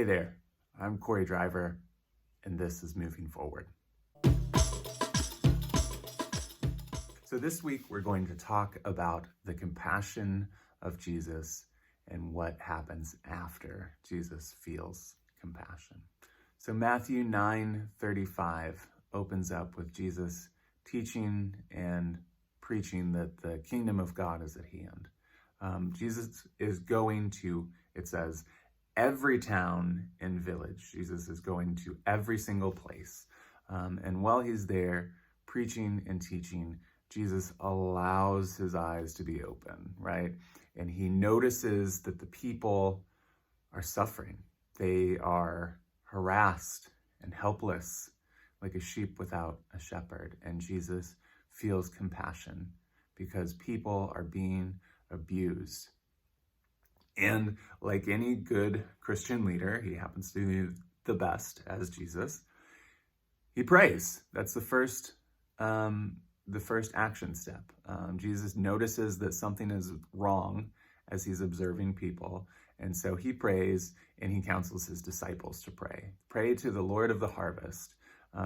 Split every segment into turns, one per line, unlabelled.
Hey there, I'm Cory Driver, and this is Moving Forward. So this week we're going to talk about the compassion of Jesus and what happens after Jesus feels compassion. So Matthew 9:35 opens up with Jesus teaching and preaching that the kingdom of God is at hand. Jesus is going to, it says, every town and village. Jesus is going to every single place. And while he's there preaching and teaching, Jesus allows his eyes to be open, right? And he notices that the people are suffering. They are harassed and helpless, like a sheep without a shepherd. And Jesus feels compassion because people are being abused. And like any good Christian leader, he happens to be the best as Jesus. He prays. That's the first action step. Jesus notices that something is wrong as he's observing people. And so he prays and he counsels his disciples to pray. Pray to the Lord of the harvest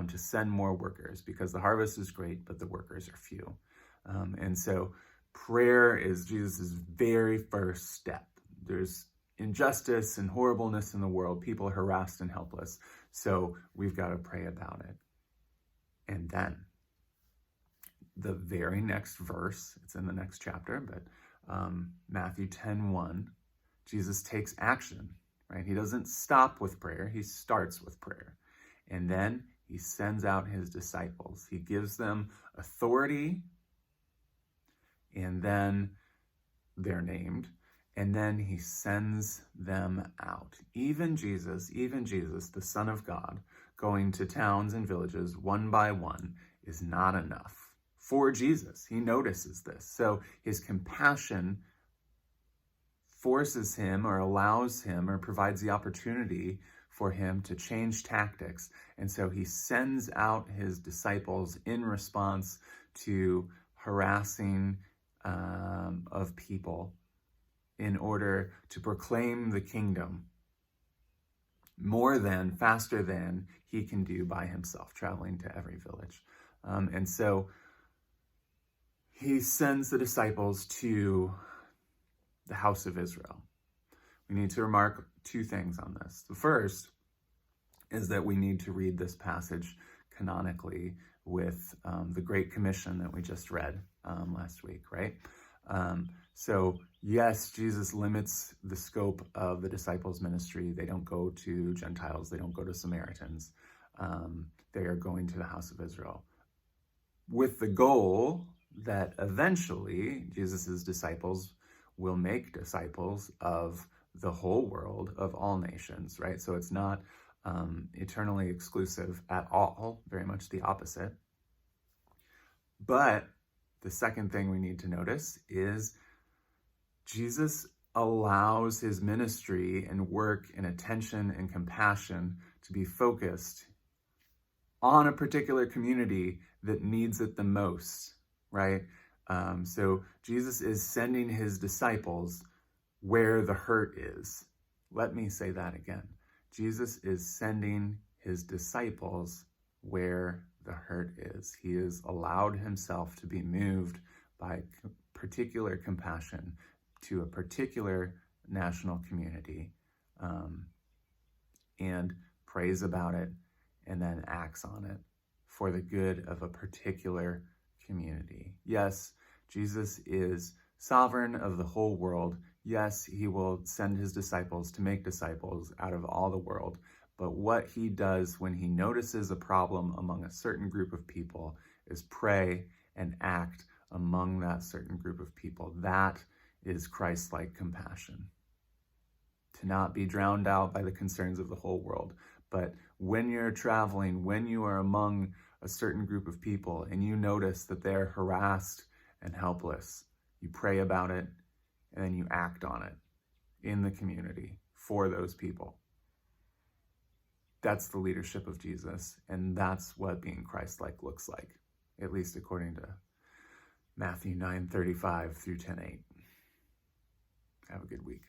to send more workers, because the harvest is great, but the workers are few. And so prayer is Jesus' very first step. There's injustice and horribleness in the world. People are harassed and helpless. So we've got to pray about it. And then the very next verse, it's in the next chapter, but Matthew 10:1, Jesus takes action, right? He doesn't stop with prayer. He starts with prayer. And then he sends out his disciples. He gives them authority, and then they're named. And then he sends them out. Even Jesus, the Son of God, going to towns and villages one by one is not enough for Jesus. He notices this. So his compassion forces him or allows him or provides the opportunity for him to change tactics. And so he sends out his disciples in response to harassing of people in order to proclaim the kingdom faster than he can do by himself, traveling to every village. And so he sends the disciples to the house of Israel. We need to remark two things on this. The first is that we need to read this passage canonically with the Great Commission that we just read last week, right? So yes, Jesus limits the scope of the disciples' ministry. They don't go to Gentiles. They don't go to Samaritans. They are going to the house of Israel with the goal that eventually Jesus' disciples will make disciples of the whole world, of all nations, right? So it's not eternally exclusive at all, very much the opposite. But the second thing we need to notice is Jesus allows his ministry and work and attention and compassion to be focused on a particular community that needs it the most, right? So Jesus is sending his disciples where the hurt is. Let me say that again. Jesus is sending his disciples where the hurt is. He has allowed himself to be moved by particular compassion to a particular national community, and prays about it and then acts on it for the good of a particular community. Yes, Jesus is sovereign of the whole world. Yes, he will send his disciples to make disciples out of all the world. But what he does when he notices a problem among a certain group of people is pray and act among that certain group of people. That is Christlike compassion. To not be drowned out by the concerns of the whole world. But when you're traveling, when you are among a certain group of people and you notice that they're harassed and helpless, you pray about it and then you act on it in the community for those people. That's the leadership of Jesus, and that's what being Christ-like looks like, at least according to Matthew 9:35 through 10:8. Have a good week.